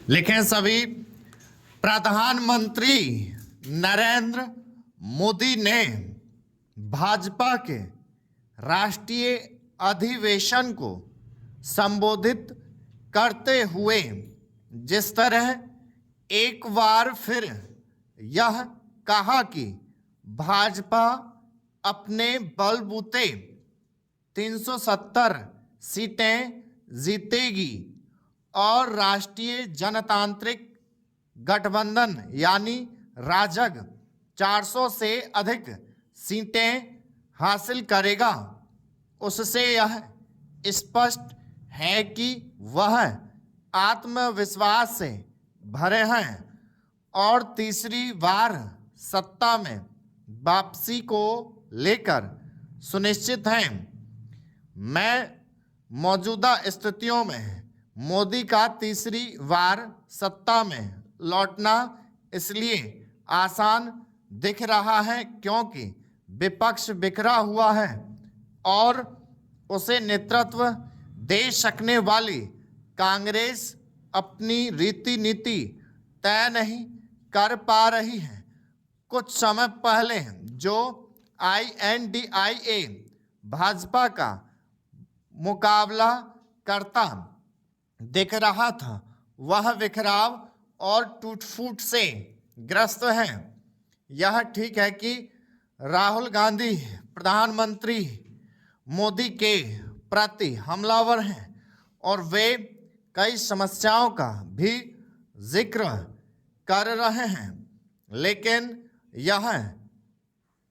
लिखें सभी। प्रधानमंत्री नरेंद्र मोदी ने भाजपा के राष्ट्रीय अधिवेशन को संबोधित करते हुए जिस तरह एक बार फिर यह कहा कि भाजपा अपने बलबूते 370 सीटें जीतेगी और राष्ट्रीय जनतांत्रिक गठबंधन यानी राजग 400 से अधिक सीटें हासिल करेगा, उससे यह स्पष्ट है कि वह आत्मविश्वास से भरे हैं और तीसरी बार सत्ता में वापसी को लेकर सुनिश्चित हैं। मैं मौजूदा स्थितियों में मोदी का तीसरी बार सत्ता में लौटना इसलिए आसान दिख रहा है क्योंकि विपक्ष बिखरा हुआ है और उसे नेतृत्व दे सकने वाली कांग्रेस अपनी रीति नीति तय नहीं कर पा रही है। कुछ समय पहले जो INDIA भाजपा का मुकाबला करता दिख रहा था, वह बिखराव और टूट-फूट से ग्रस्त है। यह ठीक है कि राहुल गांधी प्रधानमंत्री मोदी के प्रति हमलावर हैं और वे कई समस्याओं का भी जिक्र कर रहे हैं, लेकिन यह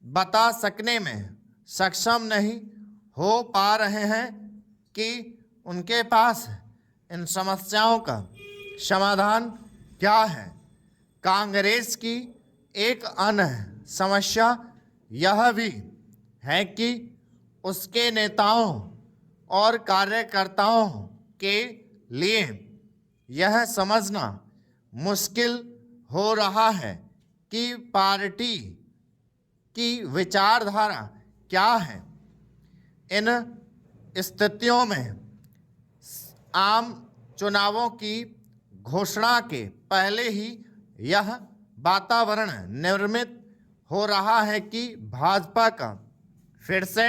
बता सकने में सक्षम नहीं हो पा रहे हैं कि उनके पास इन समस्याओं का समाधान क्या है। कांग्रेस की एक अन्य समस्या यह भी है कि उसके नेताओं और कार्यकर्ताओं के लिए यह समझना मुश्किल हो रहा है कि पार्टी की विचारधारा क्या है। इन स्थितियों में आम चुनावों की घोषणा के पहले ही यह वातावरण निर्मित हो रहा है कि भाजपा का फिर से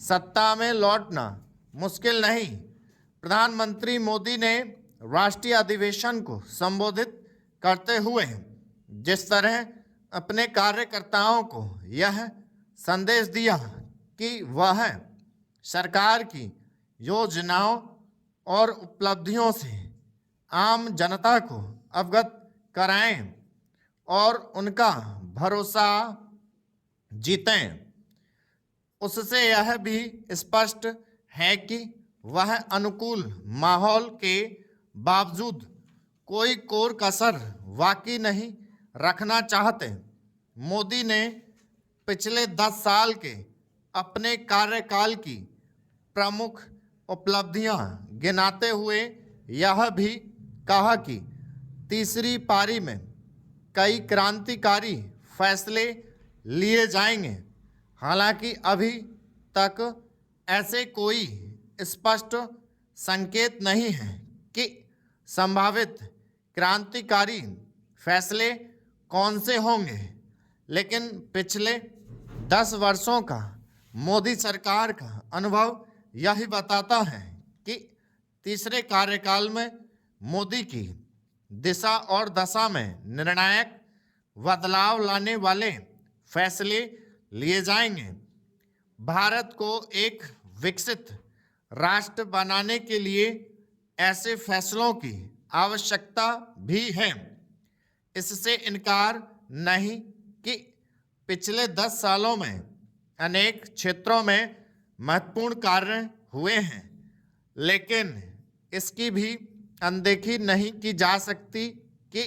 सत्ता में लौटना मुश्किल नहीं। प्रधानमंत्री मोदी ने राष्ट्रीय अधिवेशन को संबोधित करते हुए जिस तरह अपने कार्यकर्ताओं को यह संदेश दिया कि वह सरकार की योजनाओं और उपलब्धियों से आम जनता को अवगत कराएं और उनका भरोसा जीतें, उससे यह भी स्पष्ट है कि वह अनुकूल माहौल के बावजूद कोई कोर कसर बाकी नहीं रखना चाहते। मोदी ने पिछले 10 साल के अपने कार्यकाल की प्रमुख उपलब्धियां गिनाते हुए यह भी कहा कि तीसरी पारी में कई क्रांतिकारी फैसले लिए जाएंगे। हालांकि अभी तक ऐसे कोई स्पष्ट संकेत नहीं है कि संभावित क्रांतिकारी फैसले कौन से होंगे, लेकिन पिछले 10 वर्षों का मोदी सरकार का अनुभव यही बताता है कि तीसरे कार्यकाल में मोदी की दिशा और दशा में निर्णायक बदलाव लाने वाले फैसले लिए जाएंगे। भारत को एक विकसित राष्ट्र बनाने के लिए ऐसे फैसलों की आवश्यकता भी है। इससे इनकार नहीं कि पिछले 10 सालों में अनेक क्षेत्रों में महत्वपूर्ण कार्य हुए हैं, लेकिन इसकी भी अनदेखी नहीं की जा सकती कि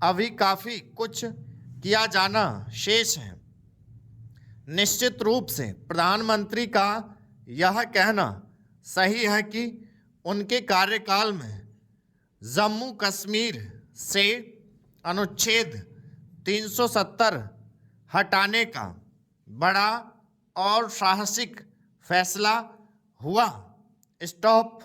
अभी काफ़ी कुछ किया जाना शेष है। निश्चित रूप से प्रधानमंत्री का यह कहना सही है कि उनके कार्यकाल में जम्मू कश्मीर से अनुच्छेद 370 हटाने का बड़ा और साहसिक फैसला हुआ। स्टॉप